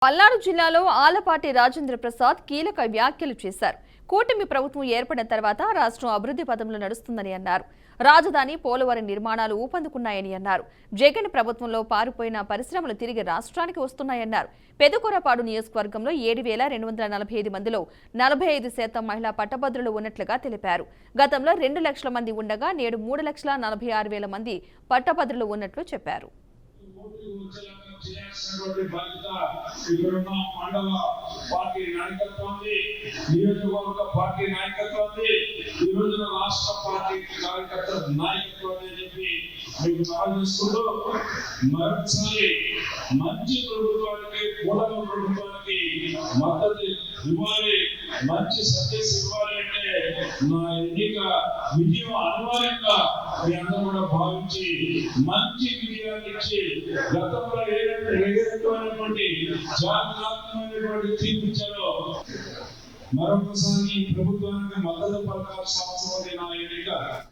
పల్నాడు జిల్లాలో ఆలపాటి రాజేంద్ర ప్రసాద్ కీలక వ్యాఖ్యలు చేశారు. కూటమి ప్రభుత్వం ఏర్పడిన తర్వాత రాష్ట్రం అభివృద్ధి పథంలో నడుస్తుందని అన్నారు. రాజధాని పోలవరం నిర్మాణాలు ఊపందుకున్నాయని అన్నారు. జగన్ ప్రభుత్వంలో పారిపోయిన పరిశ్రమలు తిరిగి రాష్ట్రానికి వస్తున్నాయన్నారు. పెదకూరపాడు నియోజకవర్గంలో 7,245 మందిలో 45% మహిళా పట్టభద్రులు ఉన్నట్లుగా తెలిపారు. గతంలో 2 లక్షల మంది ఉండగా నేడు 3,46,000 మంది పట్టభద్రులు ఉన్నట్లు చెప్పారు. చేయాల్సినటువంటి బాధ్యత ఇక్కడున్న మండల పార్టీ నాయకత్వాన్ని, నియోజకవర్గ పార్టీ నాయకత్వాన్ని, ఈ రోజున రాష్ట్ర పార్టీ కార్యకర్తల నాయకత్వాన్ని అని చెప్పి మీకు ఆలోచిస్తూ మరోసారి మంచి ప్రభుత్వానికి, కూటమి ప్రభుత్వానికి మద్దతు ఇవ్వాలి, మంచి సందేశం ఇవ్వాలి అంటే నా ఎన్నిక విజయం అనివార్యంగా మీ అందరూ కూడా భావించి మంచి విజయాన్ని ఇచ్చి గతంలో ఏదైనటువంటి జాగ్రత్తమైనటువంటి తీర్పు ఇచ్చారో మరొకసారి ప్రభుత్వానికి మద్దతు పలకాల్సిన అవసరం ఉంది నా ఎన్నిక.